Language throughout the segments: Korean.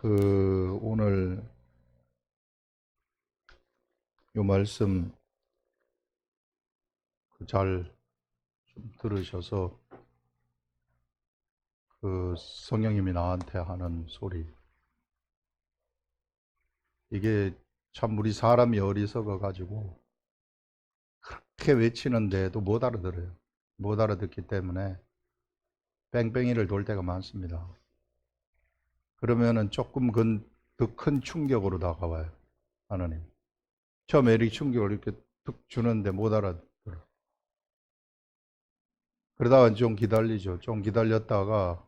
오늘 요 말씀 잘 좀 들으셔서 성령님이 나한테 하는 소리, 이게 참 우리 사람이 어리석어 가지고 그렇게 외치는데도 못 알아들어요. 못 알아듣기 때문에 뺑뺑이를 돌 때가 많습니다. 그러면은 조금 더 큰 충격으로 다가와요. 하나님 처음에 이렇게 충격을 이렇게 툭 주는데 못 알아들어. 그러다가 좀 기다리죠. 좀 기다렸다가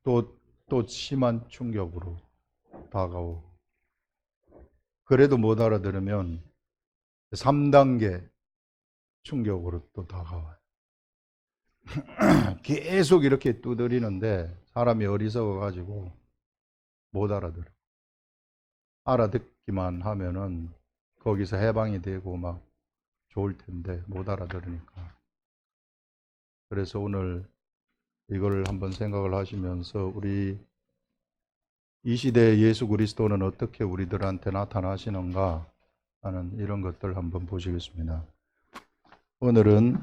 또 심한 충격으로 다가오고, 그래도 못 알아들으면 3단계 충격으로 또 다가와요. 계속 이렇게 두드리는데 사람이 어리석어 가지고 못 알아들어. 알아듣기만 하면은 거기서 해방이 되고 막 좋을 텐데 못 알아들으니까. 그래서 오늘 이걸 한번 생각을 하시면서 우리 이 시대의 예수 그리스도는 어떻게 우리들한테 나타나시는가 하는 이런 것들 한번 보시겠습니다. 오늘은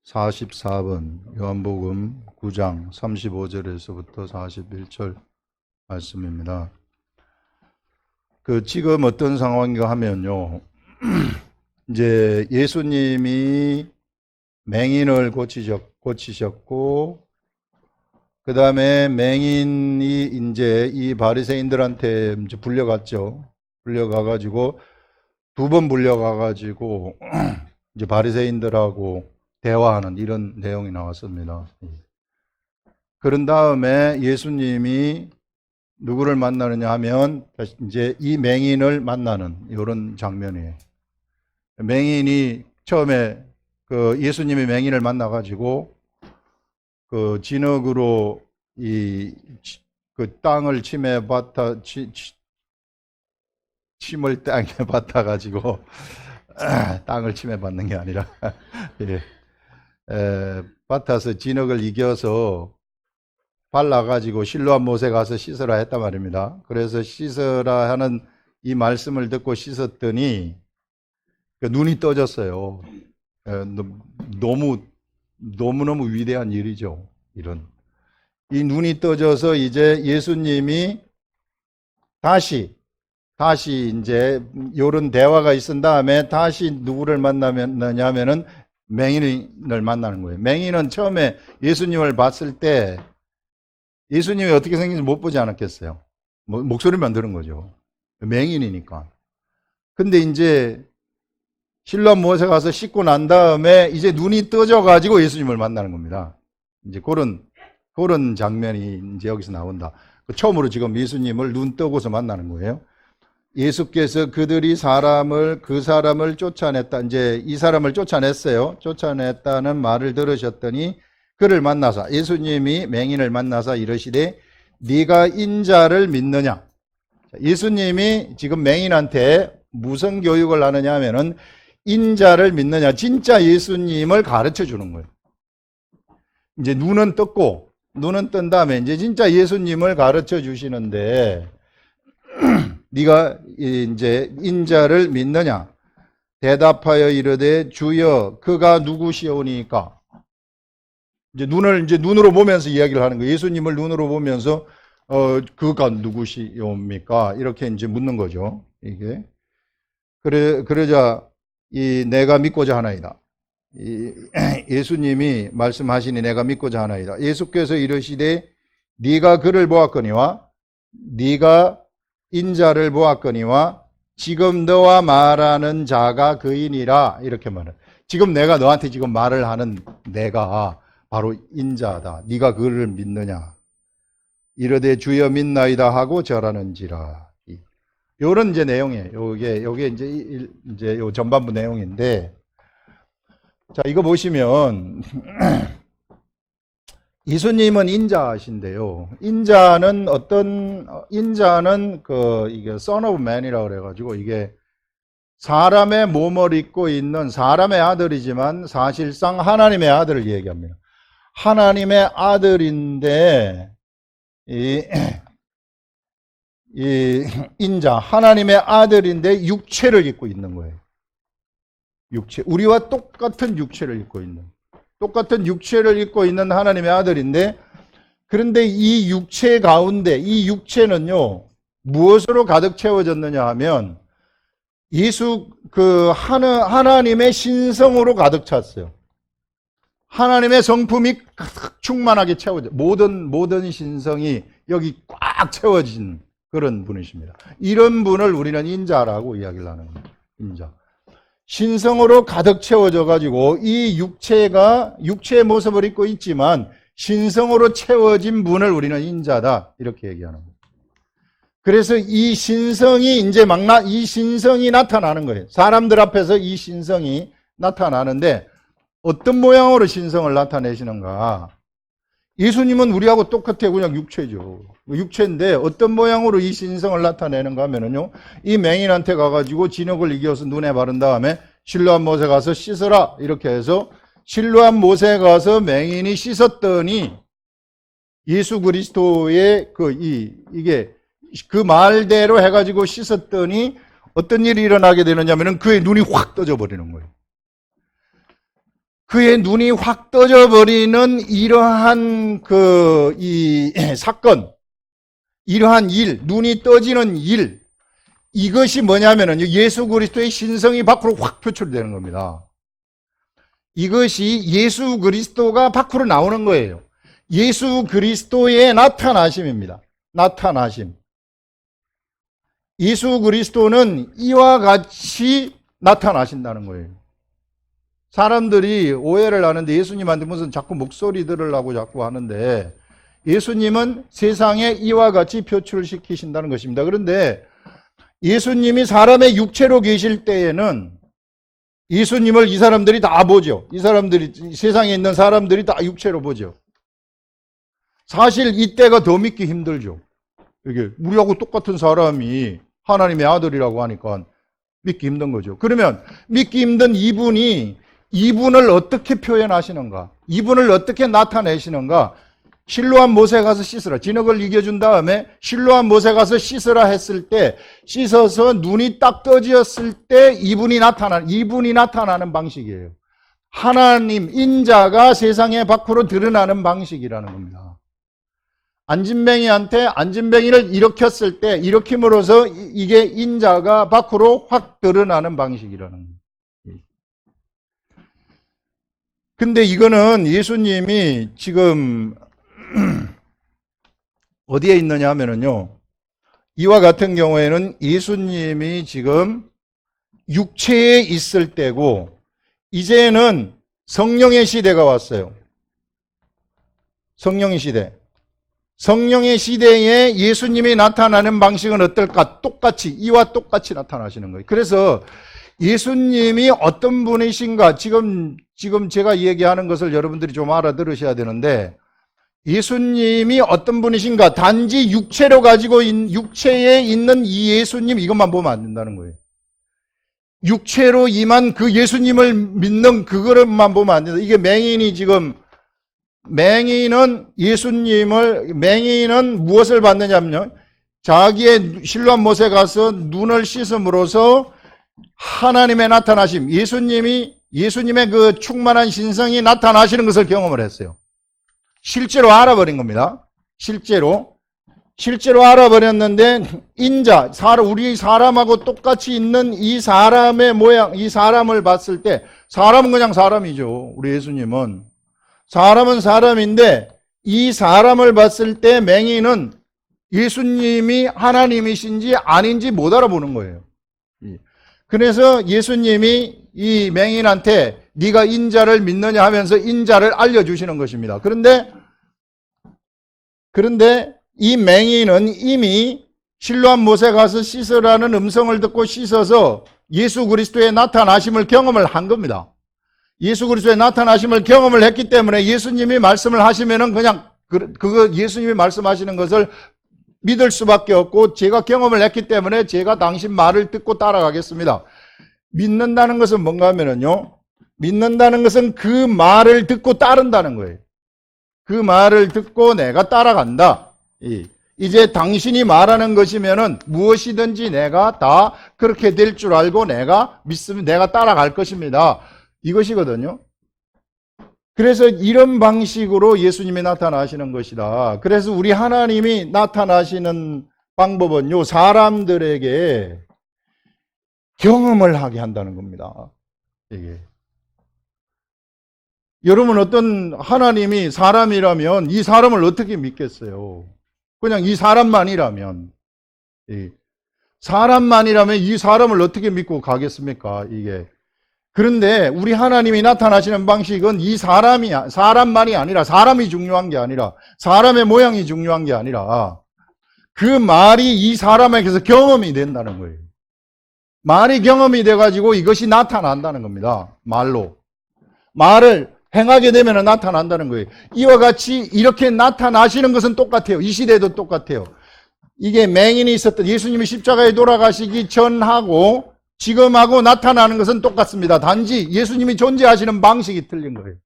44번 요한복음 9장 35절에서부터 41절 말씀입니다. 지금 어떤 상황인가 하면요, 이제 예수님이 맹인을 고치셨고, 그 다음에 맹인이 이제 이 바리새인들한테 이제 불려갔죠. 불려가가지고 2번 불려가가지고 이제 바리새인들하고 대화하는 이런 내용이 나왔습니다. 그런 다음에 예수님이 누구를 만나느냐 하면 이제 이 맹인을 만나는 이런 장면이에요. 맹인이 처음에 예수님이 맹인을 만나가지고 진흙으로 땅을 침을 땅에 받아가지고 땅을 침해받는 게 아니라 밭아서 진흙을 이겨서 발라가지고 실로암 못에 가서 씻으라 했단 말입니다. 그래서 씻으라 하는 이 말씀을 듣고 씻었더니 눈이 떠졌어요. 너무너무 위대한 일이죠. 이 눈이 떠져서 이제 예수님이 다시 이제 이런 대화가 있은 다음에 다시 누구를 만나냐면은 맹인을 만나는 거예요. 맹인은 처음에 예수님을 봤을 때 예수님이 어떻게 생긴지 못 보지 않았겠어요. 목소리만 들은 거죠. 맹인이니까. 근데 이제 실로암 못에 가서 씻고 난 다음에 이제 눈이 떠져가지고 예수님을 만나는 겁니다. 이제 그런 장면이 이제 여기서 나온다. 처음으로 지금 예수님을 눈 뜨고서 만나는 거예요. 예수께서 그 사람을 쫓아냈다. 이제 이 사람을 쫓아냈어요. 쫓아냈다는 말을 들으셨더니 그를 만나사, 예수님이 맹인을 만나사 이르시되 네가 인자를 믿느냐. 예수님이 지금 맹인한테 무슨 교육을 하느냐 하면은 인자를 믿느냐, 진짜 예수님을 가르쳐 주는 거예요. 이제 눈은 뜬 다음에 이제 진짜 예수님을 가르쳐 주시는데, 네가 이제 인자를 믿느냐? 대답하여 이르되 주여 그가 누구시오니까. 이제 눈으로 보면서 이야기를 하는 거예요. 예수님을 눈으로 보면서 그가 누구시옵니까? 이렇게 이제 묻는 거죠. 이게 그러자 내가 믿고자 하나이다. 예수님이 말씀하시니 내가 믿고자 하나이다. 예수께서 이르시되 네가 그를 보았거니와 네가 인자를 보았거니와 지금 너와 말하는 자가 그이니라. 이렇게 말해요. 지금 내가 너한테 지금 말을 하는 내가 바로 인자다. 네가 그를 믿느냐? 이르되 주여 믿나이다 하고 절하는지라. 요런 이제 내용이에요. 요게 이제 요 전반부 내용인데, 자, 이거 보시면 예수님은 인자신데요. 인자는 이게 son of man이라고 그래가지고 이게 사람의 몸을 입고 있는 사람의 아들이지만 사실상 하나님의 아들을 얘기합니다. 하나님의 아들인데 이 인자, 하나님의 아들인데 육체를 입고 있는 거예요. 육체, 우리와 똑같은 육체를 입고 있는, 똑같은 육체를 입고 있는 하나님의 아들인데, 그런데 이 육체 가운데, 이 육체는요 무엇으로 가득 채워졌느냐 하면 하나님의 신성으로 가득 찼어요. 하나님의 성품이 충만하게 채워져, 모든 신성이 여기 꽉 채워진 그런 분이십니다. 이런 분을 우리는 인자라고 이야기를 하는 겁니다. 인자. 신성으로 가득 채워져 가지고 이 육체가 육체의 모습을 입고 있지만 신성으로 채워진 분을 우리는 인자다, 이렇게 얘기하는 겁니다. 그래서 이 신성이 이제 이 신성이 나타나는 거예요. 사람들 앞에서 이 신성이 나타나는데 어떤 모양으로 신성을 나타내시는가? 예수님은 우리하고 똑같아요. 그냥 육체죠. 육체인데 어떤 모양으로 이 신성을 나타내는가 하면은요, 이 맹인한테 가가지고 진흙을 이겨서 눈에 바른 다음에 실로암 못에 가서 씻으라, 이렇게 해서 실로암 못에 가서 맹인이 씻었더니 예수 그리스도의 이게 그 말대로 해가지고 씻었더니 어떤 일이 일어나게 되느냐면은 그의 눈이 확 떠져 버리는 거예요. 그의 눈이 확 떠져 버리는 이러한 이 사건, 이러한 일, 눈이 떠지는 일, 이것이 뭐냐면은 예수 그리스도의 신성이 밖으로 확 표출되는 겁니다. 이것이 예수 그리스도가 밖으로 나오는 거예요. 예수 그리스도의 나타나심입니다. 나타나심. 예수 그리스도는 이와 같이 나타나신다는 거예요. 사람들이 오해를 하는데 예수님한테 무슨 자꾸 목소리 들으려고 자꾸 하는데 예수님은 세상에 이와 같이 표출시키신다는 것입니다. 그런데 예수님이 사람의 육체로 계실 때에는 예수님을 이 사람들이 다 보죠. 이 사람들이, 세상에 있는 사람들이 다 육체로 보죠. 사실 이때가 더 믿기 힘들죠. 이게 우리하고 똑같은 사람이 하나님의 아들이라고 하니까 믿기 힘든 거죠. 그러면 믿기 힘든 이분을 어떻게 표현하시는가? 이분을 어떻게 나타내시는가? 실로암 못에 가서 씻으라. 진흙을 이겨준 다음에 실로암 못에 가서 씻으라 했을 때, 씻어서 눈이 딱 떠지었을 때 이분이 나타나는 방식이에요. 하나님, 인자가 세상에 밖으로 드러나는 방식이라는 겁니다. 안진뱅이를 일으켰을 때, 일으킴으로써 이게 인자가 밖으로 확 드러나는 방식이라는 겁니다. 근데 이거는 예수님이 지금 어디에 있느냐 하면은요, 이와 같은 경우에는 예수님이 지금 육체에 있을 때고, 이제는 성령의 시대가 왔어요. 성령의 시대. 성령의 시대에 예수님이 나타나는 방식은 어떨까? 이와 똑같이 나타나시는 거예요. 그래서 예수님이 어떤 분이신가, 지금 제가 얘기하는 것을 여러분들이 좀 알아들으셔야 되는데, 예수님이 어떤 분이신가, 단지 육체에 있는 이 예수님, 이것만 보면 안 된다는 거예요. 육체로 임한 그 예수님을 믿는 그것만 보면 안 된다. 이게 맹인은 무엇을 받느냐면요, 자기의 실로암 못에 가서 눈을 씻음으로써 하나님의 나타나심, 예수님의 그 충만한 신성이 나타나시는 것을 경험을 했어요. 실제로 알아버린 겁니다. 실제로 알아버렸는데, 우리 사람하고 똑같이 있는 이 사람의 모양, 이 사람을 봤을 때, 사람은 그냥 사람이죠. 우리 예수님은. 사람은 사람인데, 이 사람을 봤을 때 맹인은 예수님이 하나님이신지 아닌지 못 알아보는 거예요. 그래서 예수님이 이 맹인한테 네가 인자를 믿느냐 하면서 인자를 알려주시는 것입니다. 그런데 이 맹인은 이미 실로암 못에 가서 씻으라는 음성을 듣고 씻어서 예수 그리스도의 나타나심을 경험을 한 겁니다. 예수 그리스도의 나타나심을 경험을 했기 때문에 예수님이 말씀을 하시면은 그냥 예수님이 말씀하시는 것을 믿을 수밖에 없고, 제가 경험을 했기 때문에 제가 당신 말을 듣고 따라가겠습니다. 믿는다는 것은 뭔가 하면은요, 믿는다는 것은 그 말을 듣고 따른다는 거예요. 그 말을 듣고 내가 따라간다. 이제 당신이 말하는 것이면은 무엇이든지 내가 다 그렇게 될 줄 알고 내가 믿으면 내가 따라갈 것입니다. 이것이거든요. 그래서 이런 방식으로 예수님이 나타나시는 것이다. 그래서 우리 하나님이 나타나시는 방법은요, 사람들에게 경험을 하게 한다는 겁니다. 이게. 여러분, 어떤 하나님이 사람이라면 이 사람을 어떻게 믿겠어요? 그냥 이 사람만이라면. 사람만이라면 이 사람을 어떻게 믿고 가겠습니까? 이게. 그런데 우리 하나님이 나타나시는 방식은 이 사람만이 아니라, 사람이 중요한 게 아니라, 사람의 모양이 중요한 게 아니라, 그 말이 이 사람에게서 경험이 된다는 거예요. 말이 경험이 돼가지고 이것이 나타난다는 겁니다. 말로. 말을 행하게 되면 나타난다는 거예요. 이와 같이 이렇게 나타나시는 것은 똑같아요. 이 시대도 똑같아요. 이게 맹인이 있었던 예수님이 십자가에 돌아가시기 전하고 지금하고 나타나는 것은 똑같습니다. 단지 예수님이 존재하시는 방식이 틀린 거예요.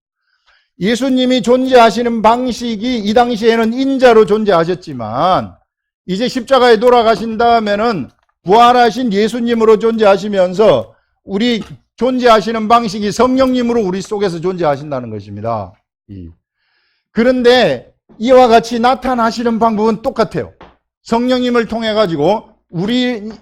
예수님이 존재하시는 방식이 이 당시에는 인자로 존재하셨지만 이제 십자가에 돌아가신 다음에는 부활하신 예수님으로 존재하시면서 우리 존재하시는 방식이 성령님으로 우리 속에서 존재하신다는 것입니다. 그런데 이와 같이 나타나시는 방법은 똑같아요. 성령님을 통해 가지고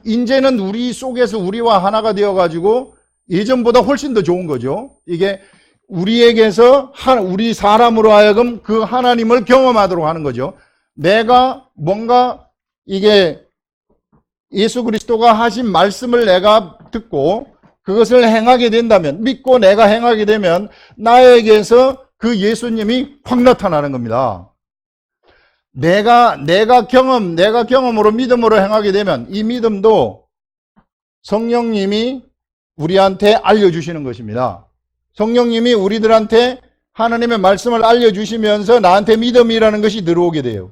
이제는 우리 속에서 우리와 하나가 되어 가지고 예전보다 훨씬 더 좋은 거죠. 이게 우리에게서 우리 사람으로 하여금 그 하나님을 경험하도록 하는 거죠. 내가 뭔가 이게 예수 그리스도가 하신 말씀을 내가 듣고 그것을 행하게 된다면, 믿고 내가 행하게 되면 나에게서 그 예수님이 확 나타나는 겁니다. 내가 경험으로 믿음으로 행하게 되면 이 믿음도 성령님이 우리한테 알려주시는 것입니다. 성령님이 우리들한테 하나님의 말씀을 알려주시면서 나한테 믿음이라는 것이 들어오게 돼요.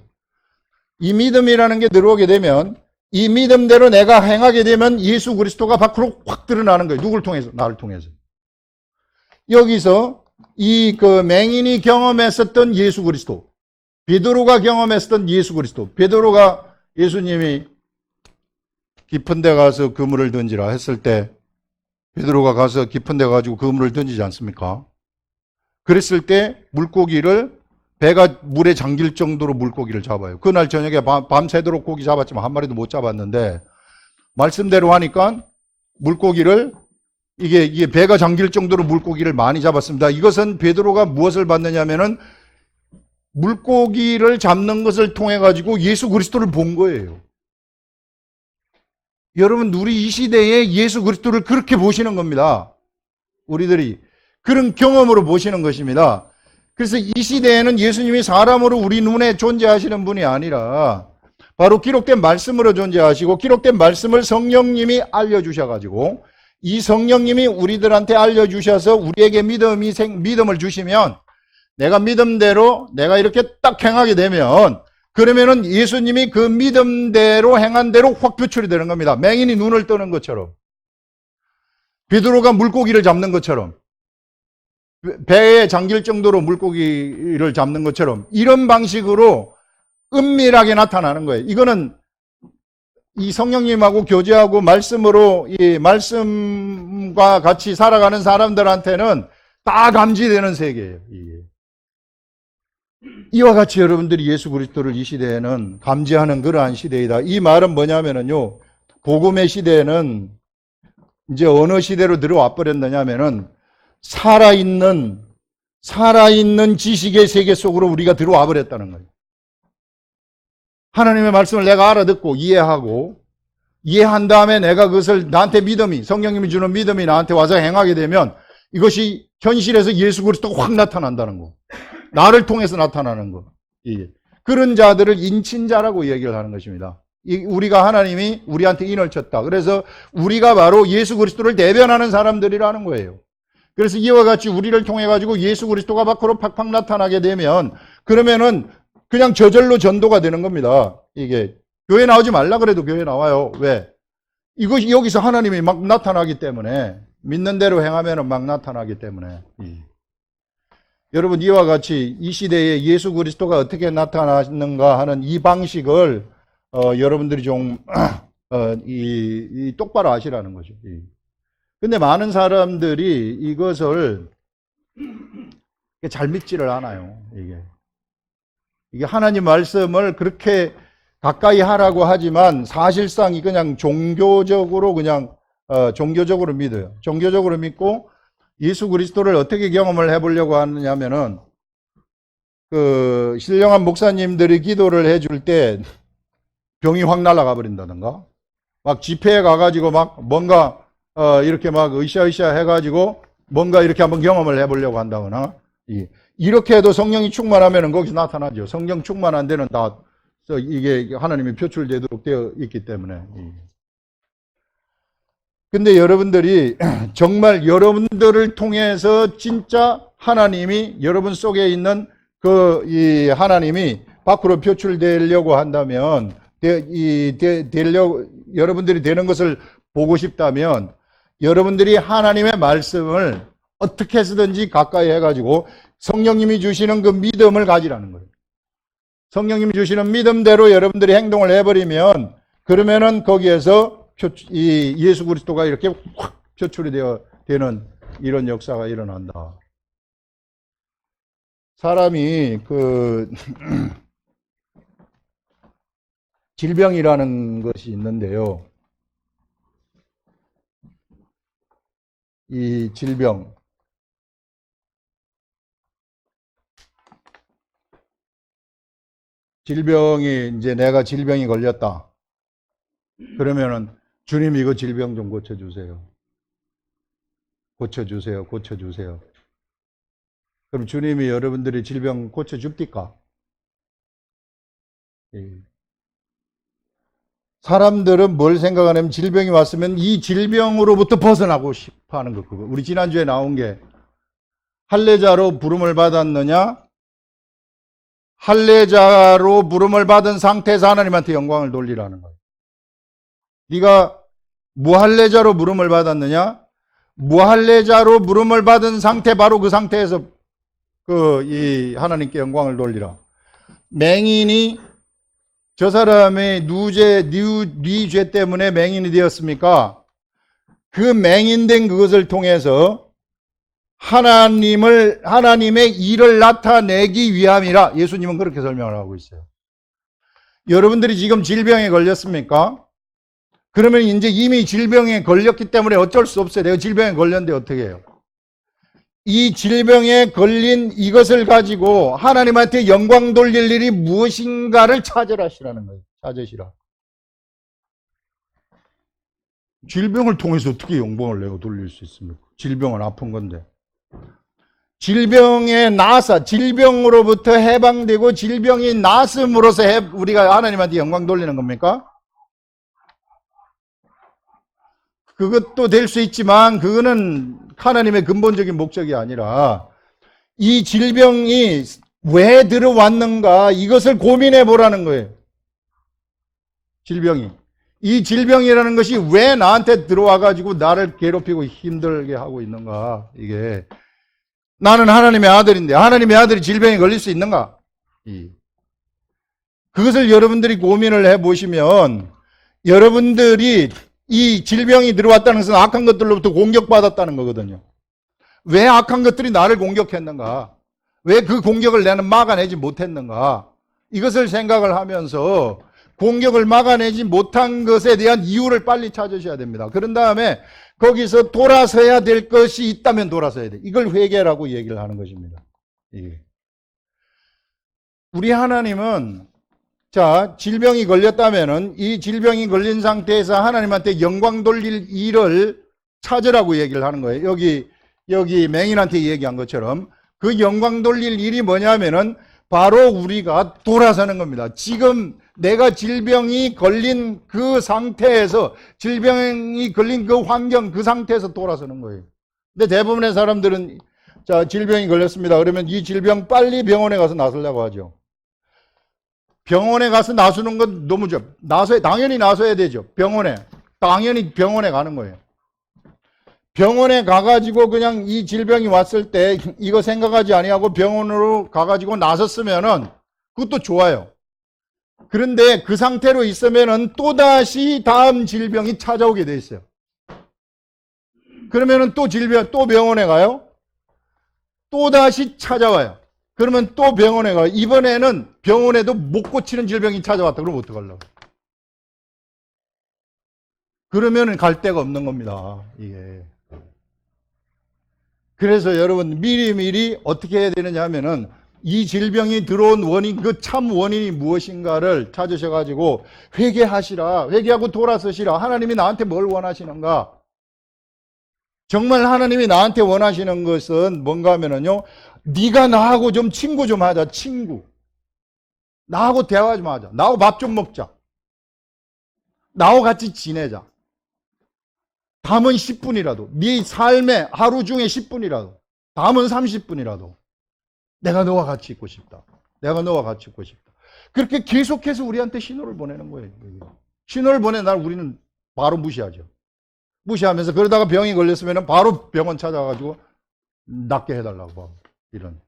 이 믿음이라는 게 들어오게 되면 이 믿음대로 내가 행하게 되면 예수 그리스도가 밖으로 확 드러나는 거예요. 누굴 통해서? 나를 통해서. 여기서 그 맹인이 경험했었던 예수 그리스도, 베드로가 경험했었던 예수 그리스도, 베드로가 예수님이 깊은 데 가서 그물을 던지라 했을 때 베드로가 가서 깊은 데 가지고 그물을 던지지 않습니까? 그랬을 때 배가 물에 잠길 정도로 물고기를 잡아요. 그날 저녁에 밤새도록 고기 잡았지만 한 마리도 못 잡았는데 말씀대로 하니까 물고기를 이게 배가 잠길 정도로 물고기를 많이 잡았습니다. 이것은 베드로가 무엇을 받느냐면은 물고기를 잡는 것을 통해 가지고 예수 그리스도를 본 거예요. 여러분, 우리 이 시대에 예수 그리스도를 그렇게 보시는 겁니다. 우리들이 그런 경험으로 보시는 것입니다. 그래서 이 시대에는 예수님이 사람으로 우리 눈에 존재하시는 분이 아니라 바로 기록된 말씀으로 존재하시고 기록된 말씀을 성령님이 알려주셔가지고 이 성령님이 우리들한테 알려주셔서 우리에게 믿음을 주시면 내가 믿음대로 내가 이렇게 딱 행하게 되면 그러면은 예수님이 그 믿음대로 행한 대로 확 표출이 되는 겁니다. 맹인이 눈을 뜨는 것처럼, 베드로가 물고기를 잡는 것처럼, 배에 잠길 정도로 물고기를 잡는 것처럼 이런 방식으로 은밀하게 나타나는 거예요. 이거는 이 성령님하고 교제하고 말씀으로 이 말씀과 같이 살아가는 사람들한테는 다 감지되는 세계예요. 이게. 이와 같이 여러분들이 예수 그리스도를 이 시대에는 감지하는 그러한 시대이다. 이 말은 뭐냐면요, 복음의 시대에는 이제 어느 시대로 들어와 버렸느냐면은 살아있는 지식의 세계 속으로 우리가 들어와 버렸다는 거예요. 하나님의 말씀을 내가 알아듣고 이해한 다음에 내가 그것을 나한테 성령님이 주는 믿음이 나한테 와서 행하게 되면 이것이 현실에서 예수 그리스도가 확 나타난다는 거. 나를 통해서 나타나는 거. 그런 자들을 인친자라고 얘기를 하는 것입니다. 우리가 하나님이 우리한테 인을 쳤다. 그래서 우리가 바로 예수 그리스도를 대변하는 사람들이라는 거예요. 그래서 이와 같이 우리를 통해 가지고 예수 그리스도가 밖으로 팍팍 나타나게 되면 그러면은 그냥 저절로 전도가 되는 겁니다. 이게 교회 나오지 말라 그래도 교회 나와요. 왜? 이것이 여기서 하나님이 막 나타나기 때문에, 믿는 대로 행하면은 막 나타나기 때문에. 여러분 이와 같이 이 시대에 예수 그리스도가 어떻게 나타났는가 하는 이 방식을 여러분들이 좀 똑바로 아시라는 거죠. 근데 많은 사람들이 이것을 잘 믿지를 않아요. 이게 하나님 말씀을 그렇게 가까이 하라고 하지만 사실상 그냥 종교적으로 종교적으로 믿어요. 종교적으로 믿고 예수 그리스도를 어떻게 경험을 해보려고 하느냐면은 그 신령한 목사님들이 기도를 해줄 때 병이 확 날아가 버린다든가, 막 집회에 가가지고 막 뭔가 이렇게 막 으쌰으쌰 해가지고 뭔가 이렇게 한번 경험을 해보려고 한다거나, 이렇게 해도 성령이 충만하면은 거기서 나타나죠. 성령 충만 안 되는 다 이게 하나님이 표출되도록 되어 있기 때문에. 근데 여러분들이 정말 여러분들을 통해서 진짜 하나님이 여러분 속에 있는 이 하나님이 밖으로 표출되려고 한다면, 여러분들이 되는 것을 보고 싶다면, 여러분들이 하나님의 말씀을 어떻게 해서든지 가까이 해가지고 성령님이 주시는 그 믿음을 가지라는 거예요. 성령님이 주시는 믿음대로 여러분들이 행동을 해버리면, 그러면은 거기에서 예수 그리스도가 이렇게 확 표출이 되는 이런 역사가 일어난다. 사람이 질병이라는 것이 있는데요. 이 질병이 이제 내가 질병이 걸렸다. 그러면은 주님 이거 질병 좀 고쳐주세요. 고쳐주세요. 그럼 주님이 여러분들이 질병 고쳐줍니까? 사람들은 뭘 생각하냐면 질병이 왔으면 이 질병으로부터 벗어나고 싶어 하는 거. 그거. 우리 지난주에 나온 게 할례자로 부름을 받았느냐? 할례자로 부름을 받은 상태에서 하나님한테 영광을 돌리라는 거예요. 네가 무할례자로 부름을 받았느냐? 무할례자로 부름을 받은 상태, 바로 그 상태에서 이 하나님께 영광을 돌리라. 맹인이 저 사람의 뉘죄 때문에 맹인이 되었습니까? 그 맹인된 그것을 통해서 하나님의 일을 나타내기 위함이라. 예수님은 그렇게 설명을 하고 있어요. 여러분들이 지금 질병에 걸렸습니까? 그러면 이제 이미 질병에 걸렸기 때문에 어쩔 수 없어요. 내가 질병에 걸렸는데 어떻게 해요? 이 질병에 걸린 이것을 가지고 하나님한테 영광 돌릴 일이 무엇인가를 찾으라시라는 거예요. 찾으시라. 질병을 통해서 어떻게 영광을 내가 돌릴 수 있습니까? 질병은 아픈 건데. 질병에 나서 질병으로부터 해방되고 질병이 나음으로써 우리가 하나님한테 영광 돌리는 겁니까? 그것도 될 수 있지만 그거는 하나님의 근본적인 목적이 아니라 이 질병이 왜 들어왔는가 이것을 고민해 보라는 거예요. 이 질병이라는 것이 왜 나한테 들어와 가지고 나를 괴롭히고 힘들게 하고 있는가. 이게 나는 하나님의 아들인데 하나님의 아들이 질병에 걸릴 수 있는가? 그것을 여러분들이 고민을 해 보시면 여러분들이 이 질병이 들어왔다는 것은 악한 것들로부터 공격받았다는 거거든요. 왜 악한 것들이 나를 공격했는가? 왜 그 공격을 나는 막아내지 못했는가? 이것을 생각을 하면서 공격을 막아내지 못한 것에 대한 이유를 빨리 찾으셔야 됩니다. 그런 다음에 거기서 돌아서야 될 것이 있다면 돌아서야 돼. 이걸 회개라고 얘기를 하는 것입니다. 우리 하나님은 질병이 걸렸다면은 이 질병이 걸린 상태에서 하나님한테 영광 돌릴 일을 찾으라고 얘기를 하는 거예요. 여기 맹인한테 얘기한 것처럼 그 영광 돌릴 일이 뭐냐면은 바로 우리가 돌아서는 겁니다. 지금 내가 질병이 걸린 그 상태에서, 질병이 걸린 그 환경, 그 상태에서 돌아서는 거예요. 근데 대부분의 사람들은 질병이 걸렸습니다. 그러면 이 질병 빨리 병원에 가서 나서려고 하죠. 병원에 가서 나서는 건 너무 당연히 나서야 되죠. 당연히 병원에 가는 거예요. 병원에 가가지고 그냥 이 질병이 왔을 때 이거 생각하지 아니하고 병원으로 가가지고 나섰으면은 그것도 좋아요. 그런데 그 상태로 있으면은 또다시 다음 질병이 찾아오게 돼 있어요. 그러면은 또 또 병원에 가요. 또다시 찾아와요. 그러면 또 병원에 가요. 이번에는 병원에도 못 고치는 질병이 찾아왔다. 그럼 어떡하려고? 그러면은 갈 데가 없는 겁니다. 이게. 그래서 여러분 미리미리 어떻게 해야 되느냐 하면은 이 질병이 들어온 원인, 그 참 원인이 무엇인가를 찾으셔가지고 회개하시라. 회개하고 돌아서시라. 하나님이 나한테 뭘 원하시는가? 정말 하나님이 나한테 원하시는 것은 뭔가 하면은요, 네가 나하고 좀 친구 좀 하자. 친구. 나하고 대화 좀 하자. 나하고 밥 좀 먹자. 나하고 같이 지내자. 담은 10분이라도, 네 삶의 하루 중에 10분이라도, 담은 30분이라도 내가 너와 같이 있고 싶다. 내가 너와 같이 있고 싶다. 그렇게 계속해서 우리한테 신호를 보내는 거예요. 신호를 보낸 날 우리는 바로 무시하죠. 무시하면서 그러다가 병이 걸렸으면 바로 병원 찾아가지고 낫게 해달라고. 이런.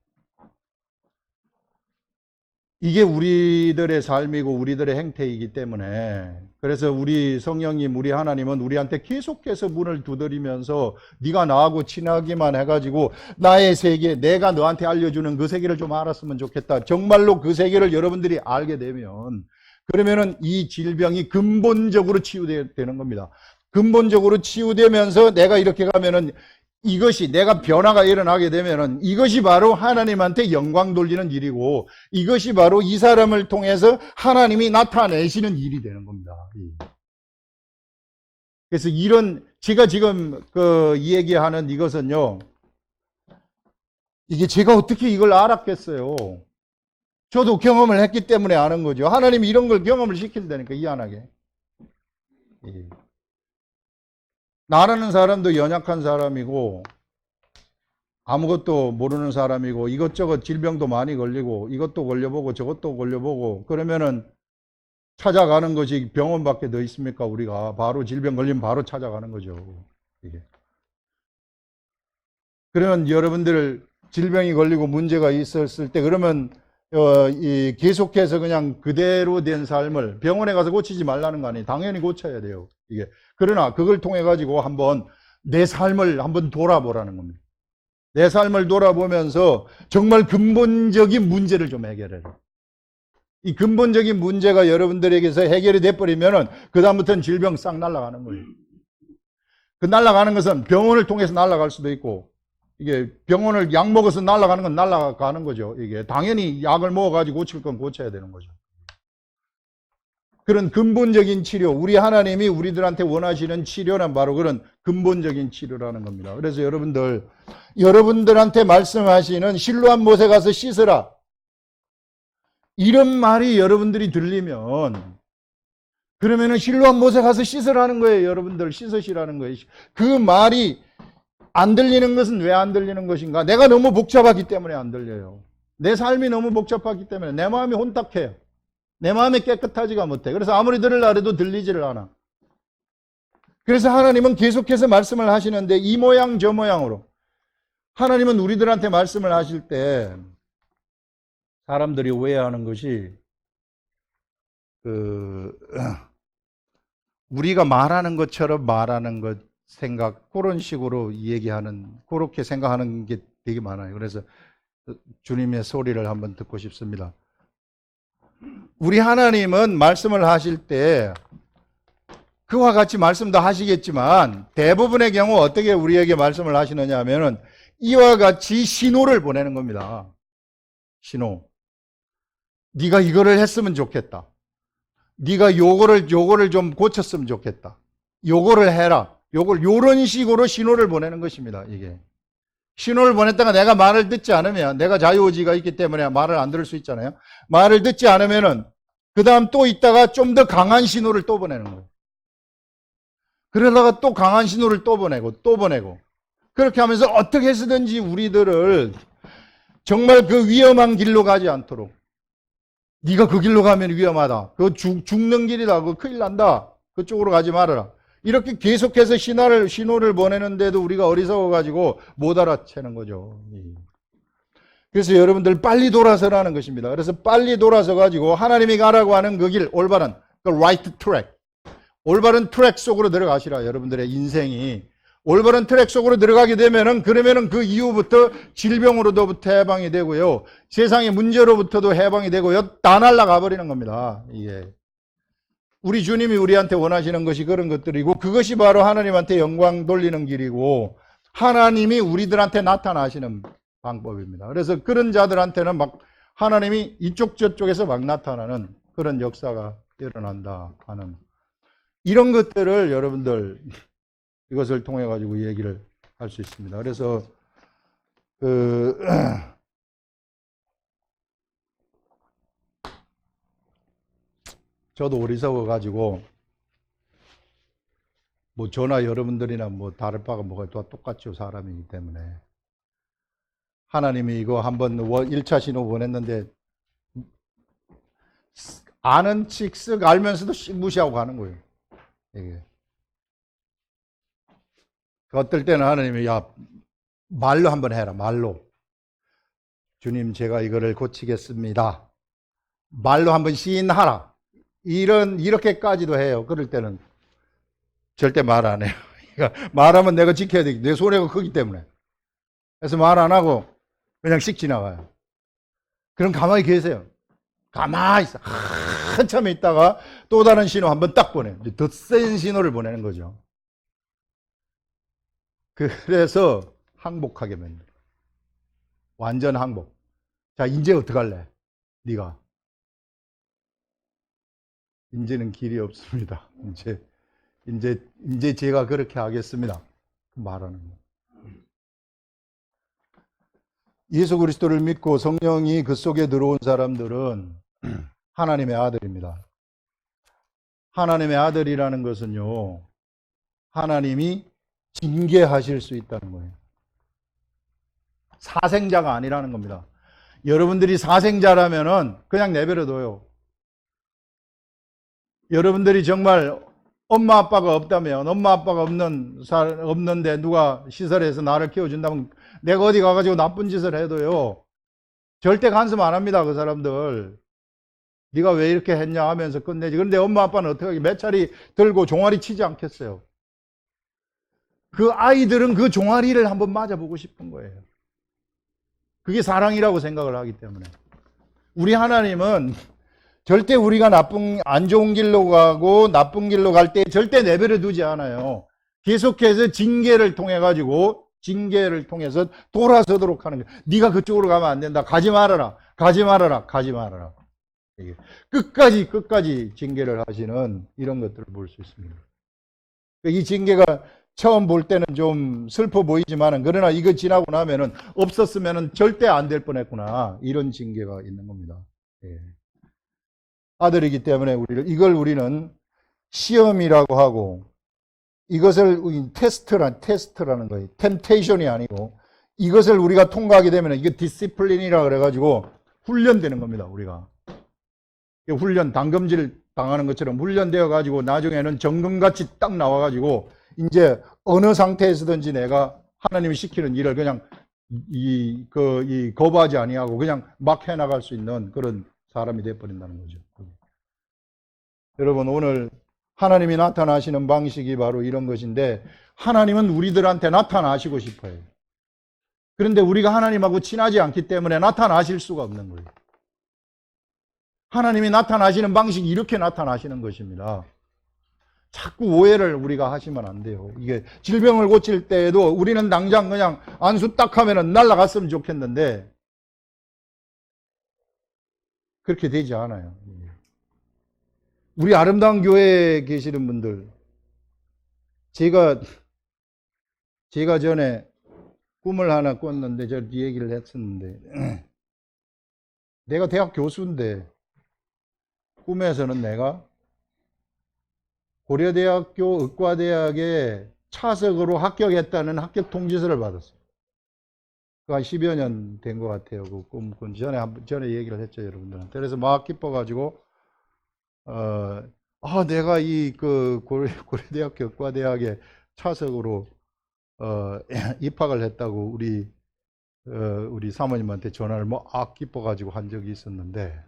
이게 우리들의 삶이고 우리들의 행태이기 때문에, 그래서 우리 성령님, 우리 하나님은 우리한테 계속해서 문을 두드리면서 네가 나하고 친하기만 해가지고 나의 세계, 내가 너한테 알려주는 그 세계를 좀 알았으면 좋겠다. 정말로 그 세계를 여러분들이 알게 되면, 그러면은 이 질병이 근본적으로 치유되는 겁니다. 근본적으로 치유되면서 내가 이렇게 가면은 이것이, 내가 변화가 일어나게 되면은 이것이 바로 하나님한테 영광 돌리는 일이고, 이것이 바로 이 사람을 통해서 하나님이 나타내시는 일이 되는 겁니다. 그래서 이런, 제가 지금 이 얘기하는 이것은요, 이게 제가 어떻게 이걸 알았겠어요? 저도 경험을 했기 때문에 아는 거죠. 하나님이 이런 걸 경험을 시킨다니까, 희한하게. 나라는 사람도 연약한 사람이고 아무것도 모르는 사람이고 이것저것 질병도 많이 걸리고 이것도 걸려보고 저것도 걸려보고, 그러면은 찾아가는 것이 병원밖에 더 있습니까? 우리가 바로 질병 걸리면 바로 찾아가는 거죠. 이게. 그러면 여러분들 질병이 걸리고 문제가 있었을 때, 그러면 계속해서 그냥 그대로 된 삶을 병원에 가서 고치지 말라는 거 아니에요. 당연히 고쳐야 돼요. 이게. 그러나 그걸 통해 가지고 한번 내 삶을 한번 돌아보라는 겁니다. 내 삶을 돌아보면서 정말 근본적인 문제를 좀 해결해라. 이 근본적인 문제가 여러분들에게서 해결이 돼버리면은 그다음부터는 질병 싹 날아가는 거예요. 그 날아가는 것은 병원을 통해서 날아갈 수도 있고, 이게 병원을 약 먹어서 날아가는 건 날아가는 거죠. 이게 당연히 약을 먹어가지고 고칠 건 고쳐야 되는 거죠. 그런 근본적인 치료, 우리 하나님이 우리들한테 원하시는 치료는 바로 그런 근본적인 치료라는 겁니다. 그래서 여러분들한테 말씀하시는 실로암 못에 가서 씻으라, 이런 말이 여러분들이 들리면, 그러면은 실로암 못에 가서 씻으라는 거예요. 여러분들 씻으시라는 거예요. 그 말이 안 들리는 것은 왜 안 들리는 것인가? 내가 너무 복잡하기 때문에 안 들려요. 내 삶이 너무 복잡하기 때문에, 내 마음이 혼탁해요. 내 마음이 깨끗하지가 못해. 그래서 아무리 들으려 해도 들리지를 않아. 그래서 하나님은 계속해서 말씀을 하시는데, 이 모양 저 모양으로 하나님은 우리들한테 말씀을 하실 때 사람들이 오해하는 것이, 우리가 말하는 것처럼 말하는 것 생각, 그런 식으로 얘기하는, 그렇게 생각하는 게 되게 많아요. 그래서 주님의 소리를 한번 듣고 싶습니다. 우리 하나님은 말씀을 하실 때 그와 같이 말씀도 하시겠지만, 대부분의 경우 어떻게 우리에게 말씀을 하시느냐 하면은 이와 같이 신호를 보내는 겁니다. 신호. 네가 이거를 했으면 좋겠다. 네가 요거를 좀 고쳤으면 좋겠다. 요거를 해라. 요런 식으로 신호를 보내는 것입니다. 이게. 신호를 보냈다가 내가 말을 듣지 않으면, 내가 자유의지가 있기 때문에 말을 안 들을 수 있잖아요. 말을 듣지 않으면은 그 다음 또 있다가 좀 더 강한 신호를 또 보내는 거예요. 그러다가 또 강한 신호를 또 보내고 또 보내고, 그렇게 하면서 어떻게 해서든지 우리들을 정말 그 위험한 길로 가지 않도록, 네가 그 길로 가면 위험하다, 그거 죽는 길이다, 그거 큰일 난다, 그쪽으로 가지 말아라, 이렇게 계속해서 신호를 보내는데도 우리가 어리석어가지고 못 알아채는 거죠. 그래서 여러분들 빨리 돌아서라는 것입니다. 그래서 빨리 돌아서가지고 하나님이 가라고 하는 그 길, 올바른, 그 right track, 올바른 트랙 속으로 들어가시라. 여러분들의 인생이 올바른 트랙 속으로 들어가게 되면은, 그러면은 그 이후부터 질병으로부터 해방이 되고요, 세상의 문제로부터도 해방이 되고요, 다 날아가 버리는 겁니다. 이게 우리 주님이 우리한테 원하시는 것이 그런 것들이고, 그것이 바로 하나님한테 영광 돌리는 길이고, 하나님이 우리들한테 나타나시는 방법입니다. 그래서 그런 자들한테는 막 하나님이 이쪽 저쪽에서 막 나타나는 그런 역사가 일어난다 하는, 이런 것들을 여러분들 이것을 통해 가지고 얘기를 할 수 있습니다. 그래서 저도 어리석어 가지고 뭐 저나 여러분들이나 뭐 다를 바가 뭐가 똑같죠. 사람이기 때문에. 하나님이 이거 한번 1차 신호 보냈는데 아는 칙 쓱 알면서도 씩 무시하고 가는 거예요. 이게. 어떨 때는 하나님이, 야, 말로 한번 해라. 말로. 주님, 제가 이거를 고치겠습니다. 말로 한번 시인하라. 이렇게까지도 해요. 그럴 때는 절대 말 안 해요. 그러니까 말하면 내가 지켜야 되기, 내 손해가 크기 때문에. 그래서 말 안 하고 그냥 씩 지나가요. 그럼 가만히 계세요. 가만히 있어. 한참 있다가 또 다른 신호 한번 딱 보내요. 더 센 신호를 보내는 거죠. 그래서 항복하게 만들어. 완전 항복. 자, 이제 어떡할래? 네가. 이제는 길이 없습니다. 이제 제가 그렇게 하겠습니다. 말하는 거. 예수 그리스도를 믿고 성령이 그 속에 들어온 사람들은 하나님의 아들입니다. 하나님의 아들이라는 것은요, 하나님이 징계하실 수 있다는 거예요. 사생자가 아니라는 겁니다. 여러분들이 사생자라면은 그냥 내버려둬요. 여러분들이 정말 엄마 아빠가 없다면, 엄마 아빠가 없는데 누가 시설에서 나를 키워준다면 내가 어디 가가지고 나쁜 짓을 해도요, 절대 간섭 안 합니다. 그 사람들. 네가 왜 이렇게 했냐 하면서 끝내지. 그런데 엄마 아빠는 어떻게 하겠어요? 몇 차례 들고 종아리 치지 않겠어요? 그 아이들은 그 종아리를 한번 맞아보고 싶은 거예요. 그게 사랑이라고 생각을 하기 때문에. 우리 하나님은 절대 우리가 안 좋은 길로 가고 나쁜 길로 갈 때 절대 내버려 두지 않아요. 계속해서 징계를 통해서 돌아서도록 하는 거예요. 네가 그쪽으로 가면 안 된다. 가지 말아라. 가지 말아라. 가지 말아라. 끝까지 징계를 하시는 이런 것들을 볼 수 있습니다. 이 징계가 처음 볼 때는 좀 슬퍼 보이지만은, 그러나 이거 지나고 나면은 없었으면은 절대 안 될 뻔했구나, 이런 징계가 있는 겁니다. 예. 아들이기 때문에 이걸 우리는 시험이라고 하고, 이것을 테스트라는 거예요. 템테이션이 아니고, 이것을 우리가 통과하게 되면 이게 디시플린이라 그래가지고 훈련되는 겁니다. 우리가 훈련, 당금질 당하는 것처럼 훈련되어 가지고 나중에는 정금같이 딱 나와가지고 이제 어느 상태에서든지 내가 하나님이 시키는 일을 그냥 거부하지 아니하고 그냥 막 해나갈 수 있는 그런 사람이 되어버린다는 거죠. 여러분, 오늘 하나님이 나타나시는 방식이 바로 이런 것인데, 하나님은 우리들한테 나타나시고 싶어요. 그런데 우리가 하나님하고 친하지 않기 때문에 나타나실 수가 없는 거예요. 하나님이 나타나시는 방식이 이렇게 나타나시는 것입니다. 자꾸 오해를 우리가 하시면 안 돼요. 이게 질병을 고칠 때에도 우리는 당장 그냥 안수 딱 하면은 날아갔으면 좋겠는데, 그렇게 되지 않아요. 우리 아름다운 교회에 계시는 분들, 제가 전에 꿈을 하나 꿨는데, 저 얘기를 했었는데, 내가 대학 교수인데, 꿈에서는 내가 고려대학교 의과대학에 차석으로 합격했다는 합격 통지서를 받았어요. 한 10여 년 된 것 같아요. 그 꿈 전에 얘기를 했죠, 여러분들한테. 그래서 막 기뻐가지고, 내가 고려대학교 의과대학에 차석으로 입학을 했다고 우리 사모님한테 전화를 기뻐가지고 한 적이 있었는데,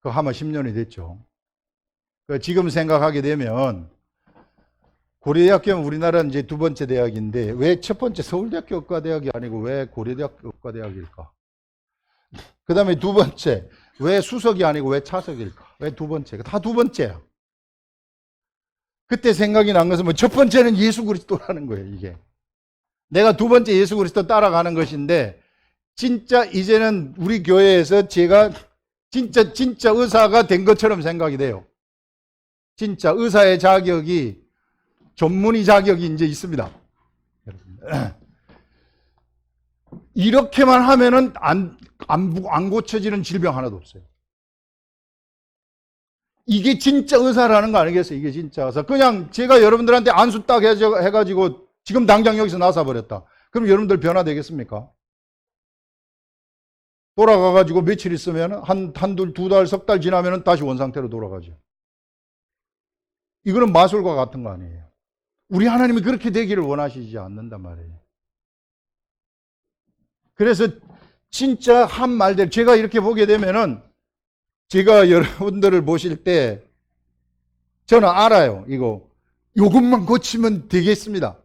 그거 아마 10년이 됐죠. 지금 생각하게 되면, 고려대학교는 우리나라는 이제 두 번째 대학인데, 왜 첫 번째 서울대학교 의과대학이 아니고 왜 고려대학교 의과대학일까? 그 다음에 두 번째, 왜 수석이 아니고 왜 차석일까? 왜 두 번째가? 다 두 번째야. 그때 생각이 난 것은 첫 번째는 예수 그리스도라는 거예요, 이게. 내가 두 번째 예수 그리스도 따라가는 것인데, 진짜 이제는 우리 교회에서 제가 진짜 의사가 된 것처럼 생각이 돼요. 진짜 의사의 자격이, 전문의 자격이 이제 있습니다. 이렇게만 하면은 안 고쳐지는 질병 하나도 없어요. 이게 진짜 의사라는 거 아니겠어요? 이게 진짜 의사. 그냥 제가 여러분들한테 안수 딱 해가지고 지금 당장 여기서 나서버렸다. 그럼 여러분들 변화되겠습니까? 돌아가가지고 며칠 있으면 두 달, 석 달 지나면 다시 원상태로 돌아가죠. 이거는 마술과 같은 거 아니에요. 우리 하나님이 그렇게 되기를 원하시지 않는단 말이에요. 그래서 진짜 한 말대로 제가 이렇게 보게 되면은 제가 여러분들을 보실 때 저는 알아요. 요것만 고치면 되겠습니다.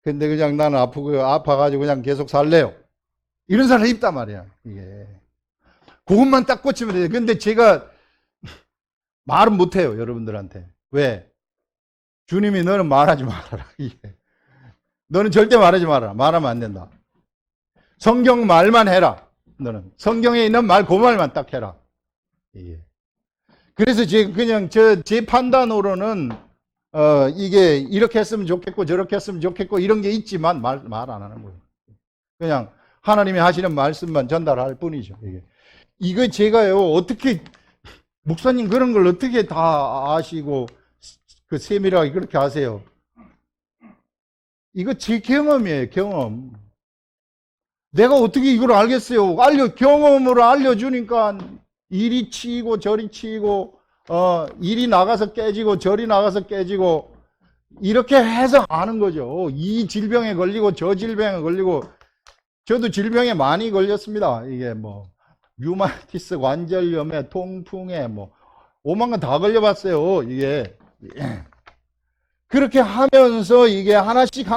근데 그냥 나는 아파가지고 그냥 계속 살래요. 이런 사람이 있단 말이야, 이게. 그것만 딱 고치면 돼요. 근데 제가 말은 못해요, 여러분들한테. 왜? 주님이 너는 말하지 말아라. 이게. 너는 절대 말하지 말아라. 말하면 안 된다. 성경 말만 해라. 너는. 성경에 있는 말, 그 말만 딱 해라. 이게. 그래서 그냥 제 판단으로는, 이게 이렇게 했으면 좋겠고, 저렇게 했으면 좋겠고, 이런 게 있지만 말 안 하는 거예요. 그냥 하나님이 하시는 말씀만 전달할 뿐이죠. 이거 제가요, 어떻게, 목사님 그런 걸 어떻게 다 아시고, 세밀하게 그렇게 하세요? 이거 제 경험이에요, 경험. 내가 어떻게 이걸 알겠어요? 경험으로 알려주니까 이리 치이고 저리 치이고, 이리 나가서 깨지고 저리 나가서 깨지고, 이렇게 해서 아는 거죠. 이 질병에 걸리고 저 질병에 걸리고, 저도 질병에 많이 걸렸습니다. 이게 류마티스 관절염에 통풍에 오만 건 다 걸려봤어요. 이게. 그렇게 하면서 이게 하나씩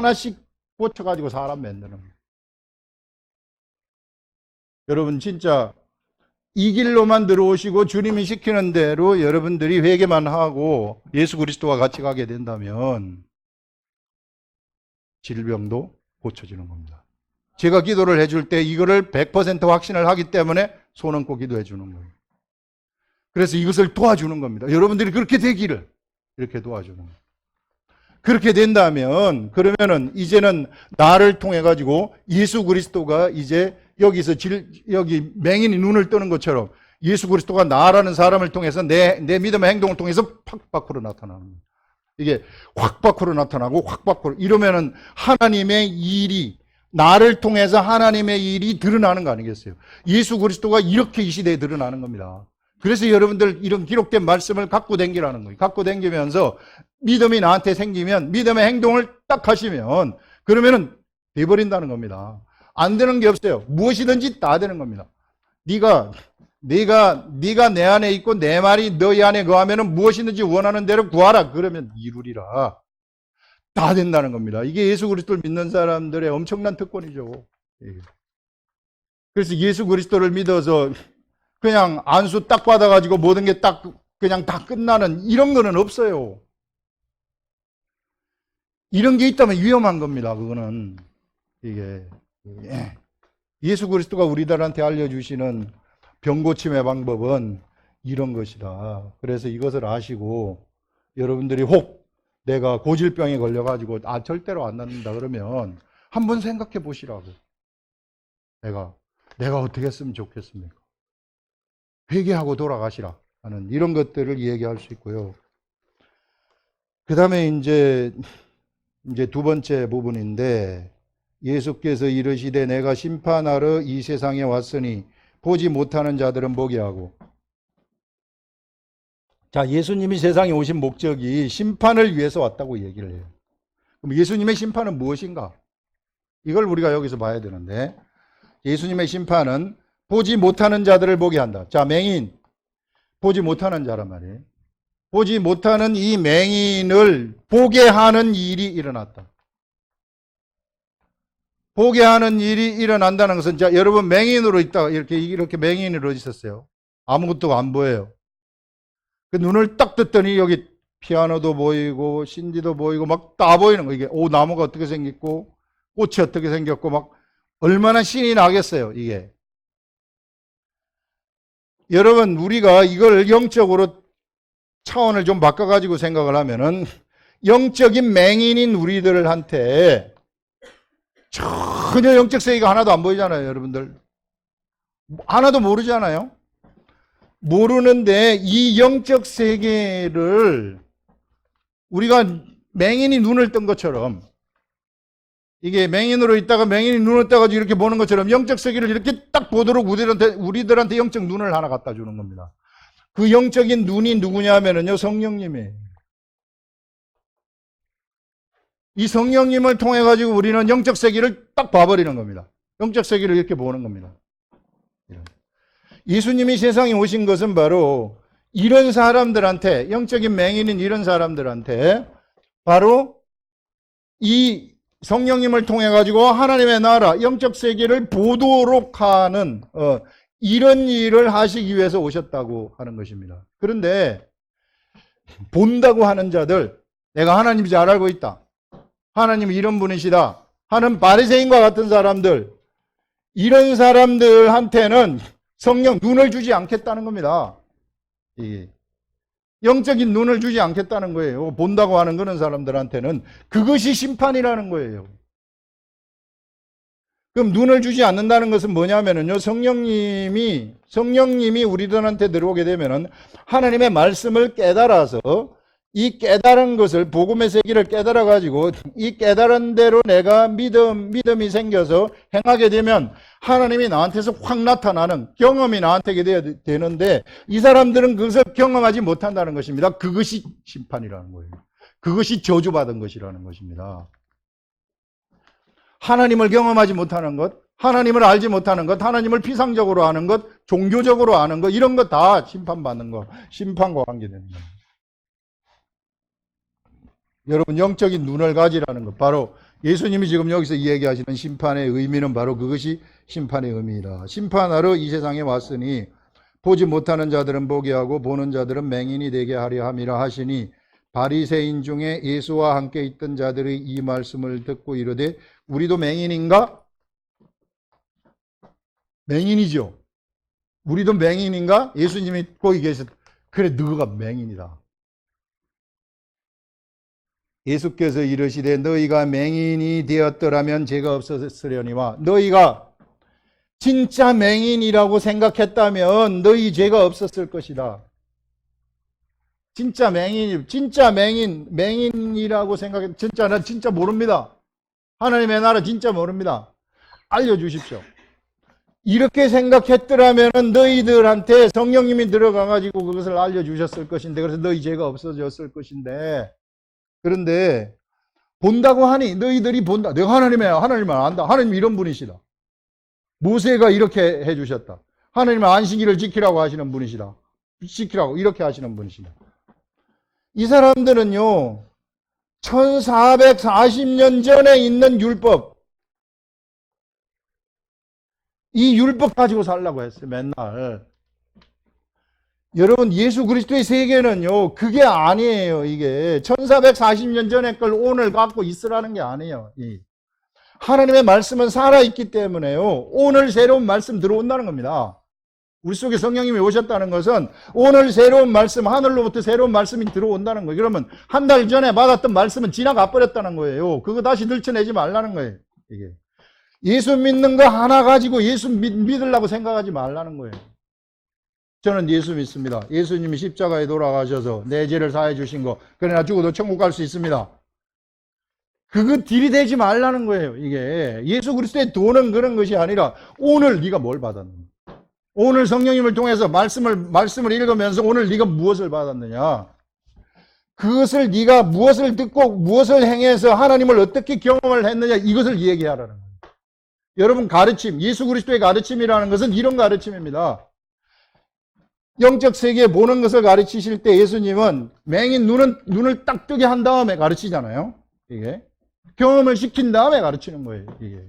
고쳐가지고 사람 만드는 거예요. 여러분 진짜 이 길로만 들어오시고 주님이 시키는 대로 여러분들이 회개만 하고 예수 그리스도와 같이 가게 된다면 질병도 고쳐지는 겁니다. 제가 기도를 해줄 때 이거를 100% 확신을 하기 때문에 손 얹고 기도해 주는 거예요. 그래서 이것을 도와주는 겁니다. 여러분들이 그렇게 되기를 이렇게 도와주는 거예요. 그렇게 된다면 그러면은 이제는 나를 통해 가지고 예수 그리스도가 이제 여기서 여기 맹인이 눈을 뜨는 것처럼 예수 그리스도가 나라는 사람을 통해서 내 믿음의 행동을 통해서 확 밖으로 나타나는 거예요. 이게 확 밖으로 나타나고 확 밖으로 이러면은 하나님의 일이 나를 통해서 하나님의 일이 드러나는 거 아니겠어요? 예수 그리스도가 이렇게 이 시대에 드러나는 겁니다. 그래서 여러분들 이런 기록된 말씀을 갖고 다니라는 거예요. 갖고 다니면서 믿음이 나한테 생기면 믿음의 행동을 딱 하시면 그러면은 돼버린다는 겁니다. 안 되는 게 없어요. 무엇이든지 다 되는 겁니다. 네가 내 안에 있고 내 말이 너희 안에 거하면은 무엇이든지 원하는 대로 구하라. 그러면 이루리라. 다 된다는 겁니다. 이게 예수 그리스도를 믿는 사람들의 엄청난 특권이죠. 그래서 예수 그리스도를 믿어서 그냥 안수 딱 받아가지고 모든 게 딱 그냥 다 끝나는 이런 거는 없어요. 이런 게 있다면 위험한 겁니다. 그거는 이게 예수 그리스도가 우리들한테 알려주시는 병 고침의 방법은 이런 것이다. 그래서 이것을 아시고 여러분들이 혹 내가 고질병에 걸려가지고 절대로 안 낫는다 그러면 한번 생각해 보시라고. 내가 어떻게 했으면 좋겠습니까? 회개하고 돌아가시라 하는 이런 것들을 얘기할 수 있고요. 그 다음에 이제 두 번째 부분인데 예수께서 이르시되 내가 심판하러 이 세상에 왔으니 보지 못하는 자들은 보게 하고 자, 예수님이 세상에 오신 목적이 심판을 위해서 왔다고 얘기를 해요. 그럼 예수님의 심판은 무엇인가? 이걸 우리가 여기서 봐야 되는데, 예수님의 심판은 보지 못하는 자들을 보게 한다. 자, 맹인, 보지 못하는 자란 말이에요. 보지 못하는 이 맹인을 보게 하는 일이 일어났다. 보게 하는 일이 일어난다는 것은, 자, 여러분 맹인으로 있다가 이렇게 맹인으로 있었어요. 아무것도 안 보여요. 그 눈을 딱 떴더니 여기 피아노도 보이고 신디도 보이고 막 다 보이는 거. 이게 나무가 어떻게 생겼고 꽃이 어떻게 생겼고 막 얼마나 신이 나겠어요, 이게. 여러분, 우리가 이걸 영적으로 차원을 좀 바꿔가지고 생각을 하면은 영적인 맹인인 우리들한테 전혀 영적 세계가 하나도 안 보이잖아요, 여러분들. 하나도 모르잖아요. 모르는데 이 영적 세계를 우리가 맹인이 눈을 뜬 것처럼, 이게 맹인으로 있다가 맹인이 눈을 떠가지고 이렇게 보는 것처럼 영적 세계를 이렇게 딱 보도록 우리들한테 영적 눈을 하나 갖다 주는 겁니다. 그 영적인 눈이 누구냐면요, 성령님이에요. 이 성령님을 통해 가지고 우리는 영적 세계를 딱 봐버리는 겁니다. 영적 세계를 이렇게 보는 겁니다. 예수님이 세상에 오신 것은 바로 이런 사람들한테, 영적인 맹인인 이런 사람들한테 바로 이 성령님을 통해 가지고 하나님의 나라, 영적 세계를 보도록 하는 이런 일을 하시기 위해서 오셨다고 하는 것입니다. 그런데 본다고 하는 자들, 내가 하나님 잘 알고 있다, 하나님이 이런 분이시다 하는 바리새인과 같은 사람들, 이런 사람들한테는 성령 눈을 주지 않겠다는 겁니다. 영적인 눈을 주지 않겠다는 거예요. 본다고 하는 그런 사람들한테는 그것이 심판이라는 거예요. 그럼 눈을 주지 않는다는 것은 뭐냐면요, 성령님이 우리들한테 들어오게 되면은 하나님의 말씀을 깨달아서 이 깨달은 것을, 복음의 세계를 깨달아 가지고 이 깨달은 대로 내가 믿음이 생겨서 행하게 되면 하나님이 나한테서 확 나타나는 경험이 나한테 되는데, 이 사람들은 그것을 경험하지 못한다는 것입니다. 그것이 심판이라는 거예요. 그것이 저주받은 것이라는 것입니다. 하나님을 경험하지 못하는 것, 하나님을 알지 못하는 것, 하나님을 피상적으로 아는 것, 종교적으로 아는 것, 이런 것 다 심판받는 것, 심판과 관계되는 거예요. 여러분, 영적인 눈을 가지라는 것, 바로 예수님이 지금 여기서 이야기하시는 심판의 의미는 바로 그것이 심판의 의미이다. 심판하러 이 세상에 왔으니 보지 못하는 자들은 보게 하고 보는 자들은 맹인이 되게 하려 함이라 하시니, 바리새인 중에 예수와 함께 있던 자들이 이 말씀을 듣고 이르되 우리도 맹인인가? 맹인이죠. 우리도 맹인인가? 예수님이 거기 계셨. 그래, 너가 맹인이다. 예수께서 이르시되 너희가 맹인이 되었더라면 죄가 없었으려니와, 너희가 진짜 맹인이라고 생각했다면 너희 죄가 없었을 것이다. 진짜 맹인이라고 생각했, 나 진짜 모릅니다. 하나님의 나라 진짜 모릅니다. 알려주십시오. 이렇게 생각했더라면 너희들한테 성령님이 들어가가지고 그것을 알려주셨을 것인데, 그래서 너희 죄가 없어졌을 것인데, 그런데 본다고 하니 너희들이 본다. 내가 하나님을 안다. 하나님 이런 분이시다. 모세가 이렇게 해주셨다. 하나님은 안식일을 지키라고 하시는 분이시다. 지키라고 이렇게 하시는 분이시다. 이 사람들은요, 1440년 전에 있는 율법, 이 율법 가지고 살라고 했어요, 맨날. 여러분, 예수 그리스도의 세계는요, 그게 아니에요. 이게 1440년 전의 걸 오늘 갖고 있으라는 게 아니에요. 하나님의 말씀은 살아있기 때문에요, 오늘 새로운 말씀 들어온다는 겁니다. 우리 속에 성령님이 오셨다는 것은 오늘 새로운 말씀, 하늘로부터 새로운 말씀이 들어온다는 거예요. 그러면 한 달 전에 받았던 말씀은 지나가 버렸다는 거예요. 그거 다시 들춰내지 말라는 거예요. 이게 예수 믿는 거 하나 가지고 예수 믿으려고 생각하지 말라는 거예요. 저는 예수 믿습니다. 예수님이 십자가에 돌아가셔서 내 죄를 사해 주신 거, 그러나 죽어도 천국 갈 수 있습니다. 그거 들이대지 말라는 거예요. 이게 예수 그리스도의 도는 그런 것이 아니라 오늘 네가 뭘 받았는가, 오늘 성령님을 통해서 말씀을 읽으면서 오늘 네가 무엇을 받았느냐? 그것을 네가 무엇을 듣고 무엇을 행해서 하나님을 어떻게 경험을 했느냐, 이것을 얘기하라는 거예요. 여러분, 가르침, 예수 그리스도의 가르침이라는 것은 이런 가르침입니다. 영적 세계에 보는 것을 가르치실 때 예수님은 맹인 눈을 딱 뜨게 한 다음에 가르치잖아요. 이게 경험을 시킨 다음에 가르치는 거예요. 이게.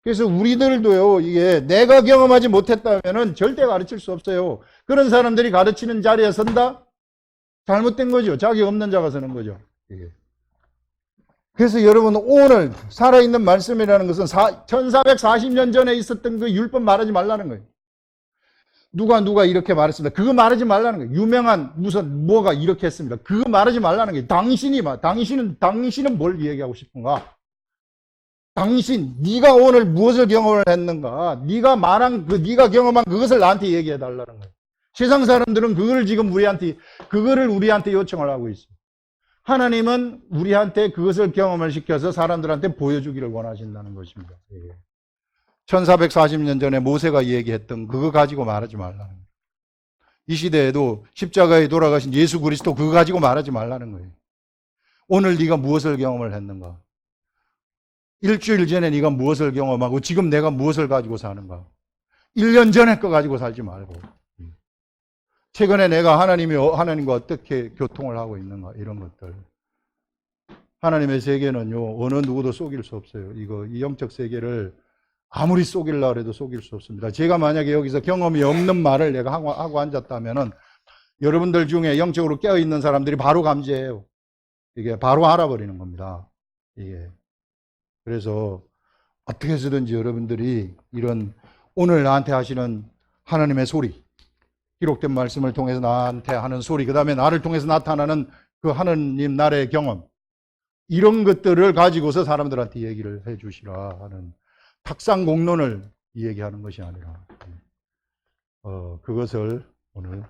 그래서 우리들도요, 이게 내가 경험하지 못했다면은 절대 가르칠 수 없어요. 그런 사람들이 가르치는 자리에 선다? 잘못된 거죠. 자격 없는 자가 서는 거죠. 이게. 그래서 여러분, 오늘 살아있는 말씀이라는 것은 1440년 전에 있었던 그 율법 말하지 말라는 거예요. 누가 이렇게 말했습니다. 그거 말하지 말라는 거예요. 유명한 무슨 뭐가 이렇게 했습니다. 그거 말하지 말라는 거예요. 당신은 뭘 얘기하고 싶은가? 네가 오늘 무엇을 경험을 했는가? 네가 경험한 그것을 나한테 얘기해 달라는 거예요. 세상 사람들은 그거를 우리한테 요청을 하고 있어요. 하나님은 우리한테 그것을 경험을 시켜서 사람들한테 보여주기를 원하신다는 것입니다. 1440년 전에 모세가 얘기했던 그거 가지고 말하지 말라는 거예요. 이 시대에도 십자가에 돌아가신 예수 그리스도 그거 가지고 말하지 말라는 거예요. 오늘 네가 무엇을 경험을 했는가? 일주일 전에 네가 무엇을 경험하고 지금 내가 무엇을 가지고 사는가? 1년 전에 거 가지고 살지 말고 최근에 내가 하나님과 어떻게 교통을 하고 있는가, 이런 것들. 하나님의 세계는요, 어느 누구도 속일 수 없어요. 이 영적 세계를 아무리 속이려고 해도 속일 수 없습니다. 제가 만약에 여기서 경험이 없는 말을 내가 하고 앉았다면은 여러분들 중에 영적으로 깨어있는 사람들이 바로 감지해요. 이게 바로 알아버리는 겁니다. 이게. 그래서 어떻게 해서든지 여러분들이 이런 오늘 나한테 하시는 하나님의 소리, 기록된 말씀을 통해서 나한테 하는 소리, 그 다음에 나를 통해서 나타나는 그 하나님 나라의 경험, 이런 것들을 가지고서 사람들한테 얘기를 해 주시라 하는 탁상 공론을 얘기하는 것이 아니라 그것을 오늘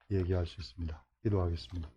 얘기할 수 있습니다. 기도하겠습니다.